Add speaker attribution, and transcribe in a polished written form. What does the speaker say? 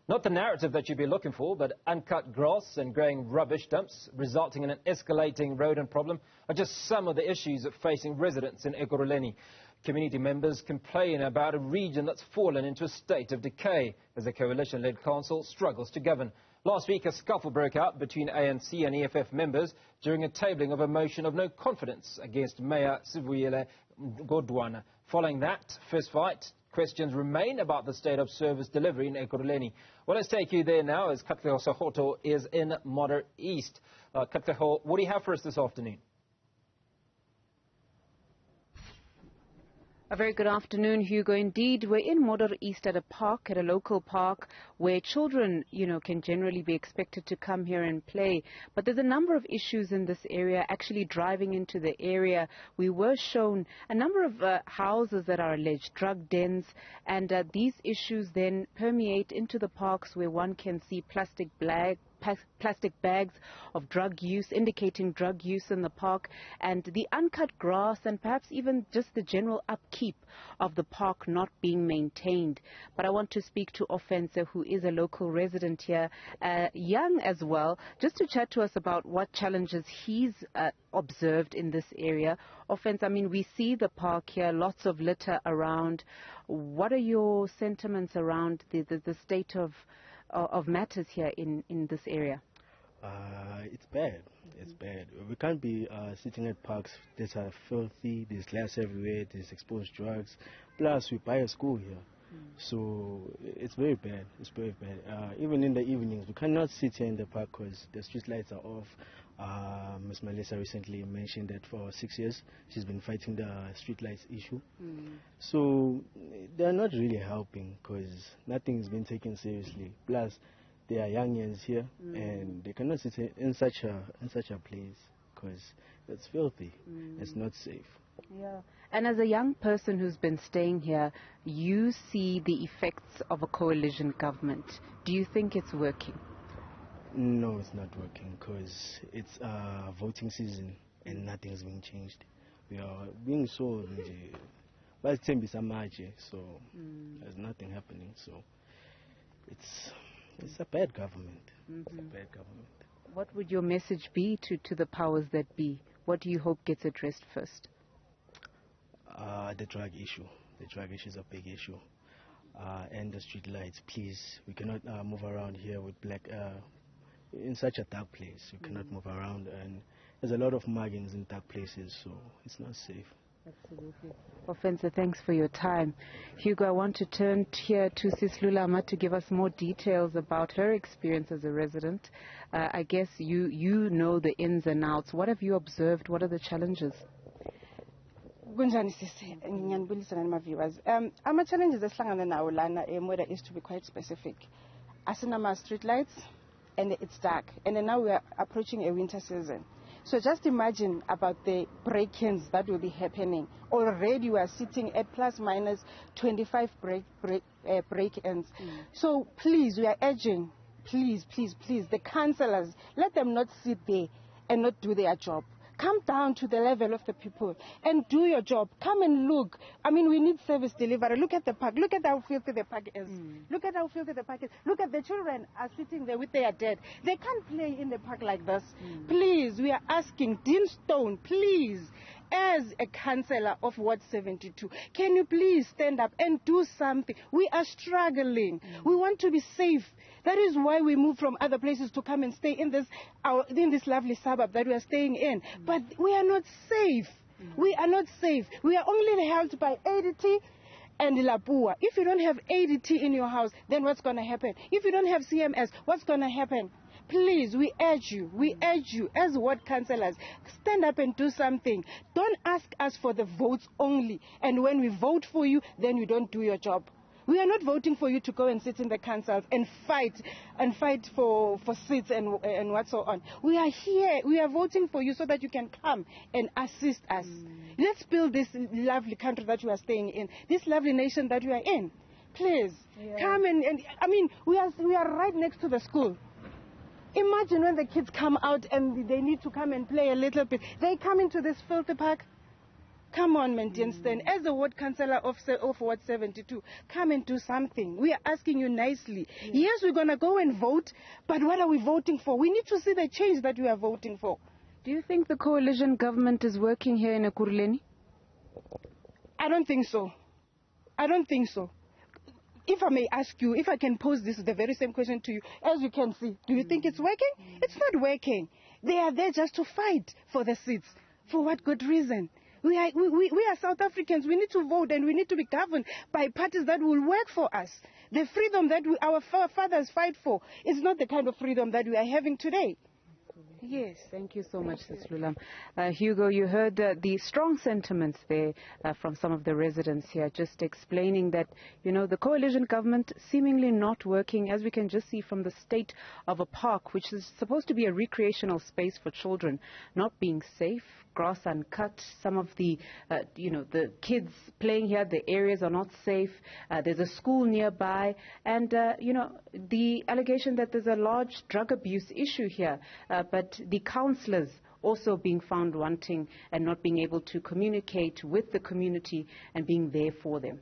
Speaker 1: Not the narrative that you'd be looking for, but uncut grass and growing rubbish dumps, resulting in an escalating rodent problem, are just some of the issues facing residents in Ekurhuleni. Community members complain about a region that's fallen into a state of decay as the coalition-led council struggles to govern. Last week, a scuffle broke out between ANC and EFF members during a tabling of a motion of no confidence against Mayor Sivuyele Godwana. Following that fistfight, questions remain about the state of service delivery in Ekurhuleni. Well, let's take you there now as Katleho Sekhotho is in Modder East. Katleho, what do you have for us this afternoon?
Speaker 2: A very good afternoon, Hugo. Indeed, we're in Modder East at a local park where children, can generally be expected to come here and play. But there's a number of issues in this area. Actually, driving into the area, we were shown a number of houses that are alleged drug dens, and these issues then permeate into the parks where one can see plastic bags of drug use, indicating drug use in the park, and the uncut grass, and perhaps even just the general upkeep of the park not being maintained. But I want to speak to Offense, who is a local resident here, young as well, just to chat to us about what challenges he's observed in this area. Offense, we see the park here, lots of litter around. What are your sentiments around the state of matters here in this area?
Speaker 3: It's bad. It's bad. We can't be sitting at parks that are filthy. There's glass everywhere. There's exposed drugs. Plus, we buy a school here. So it's very bad. It's very bad. Even in the evenings, we cannot sit here in the park because the street lights are off. Ms. Melissa recently mentioned that for 6 years she's been fighting the street lights issue. So they're not really helping because nothing is being taken seriously. Plus, there are youngins here and they cannot sit in such a place because it's filthy. It's not safe.
Speaker 2: Yeah. And as a young person who's been staying here, you see the effects of a coalition government. Do you think it's working?
Speaker 3: No, it's not working because it's voting season and nothing's being changed. We are being so but it's so there's nothing happening. So it's a bad government. It's a bad government.
Speaker 2: What would your message be to the powers that be? What do you hope gets addressed first?
Speaker 3: The drug issue. The drug issue is a big issue. And the street lights, please. We cannot move around here with black, in such a dark place. You cannot move around, and there's a lot of muggings in dark places, so it's not safe.
Speaker 2: Absolutely. Offensa, thanks for your time. Hugo, I want to turn here to Sis Lulama to give us more details about her experience as a resident. I guess you know the ins and outs. What have you observed? What are the challenges?
Speaker 4: Kunjani sisi, ngiyanibulisa nani ma-viewers. Ama-challenges esihlangana nawo lana Modder is to be quite specific. Asinama street lights and it's dark, and then now we are approaching a winter season. So just imagine about the break-ins that will be happening. Already we are sitting at plus minus 25 break-ins. So please, we are urging, please, the councillors, let them not sit there and not do their job. Come down to the level of the people and do your job. Come and look. We need service delivery. Look at the park. Look at how filthy the park is. Look at how filthy the park is. Look at the children are sitting there with their dad. They can't play in the park like this. Please, we are asking Dean Stone, please, as a councillor of Ward 72, can you please stand up and do something? We are struggling. We want to be safe. That is why we move from other places to come and stay in this lovely suburb that we are staying in. But we are not safe. We are not safe. We are only held by ADT and Lapua. If you don't have ADT in your house, then what's going to happen? If you don't have CMS, what's going to happen? Please, we urge you as ward councillors, stand up and do something. Don't ask us for the votes only. And when we vote for you, then you don't do your job. We are not voting for you to go and sit in the councils and fight for seats and what so on. We are here. We are voting for you so that you can come and assist us. Let's build this lovely country that we are staying in, this lovely nation that we are in. Please, come and we are right next to the school. Imagine when the kids come out and they need to come and play a little bit. They come into this filthy park. Come on, Maintain, as a ward councillor of Ward 72, come and do something. We are asking you nicely. Yes, we're going to go and vote, but what are we voting for? We need to see the change that we are voting for.
Speaker 2: Do you think the coalition government is working here in Ekhurhuleni?
Speaker 4: I don't think so. I don't think so. If I may ask you, if I can pose the very same question to you, as you can see, do you think it's working? It's not working. They are there just to fight for the seats. For what good reason? We are South Africans. We need to vote and we need to be governed by parties that will work for us. The freedom that our fathers fight for is not the kind of freedom that we are having today.
Speaker 2: Yes, thank you so much, Sis Lulam. Hugo, you heard the strong sentiments there from some of the residents here, just explaining that, you know, the coalition government seemingly not working, as we can just see from the state of a park, which is supposed to be a recreational space for children, not being safe, grass uncut, some of the, the kids playing here, the areas are not safe, there's a school nearby, and, the allegation that there's a large drug abuse issue here, but the councillors also being found wanting and not being able to communicate with the community and being there for them.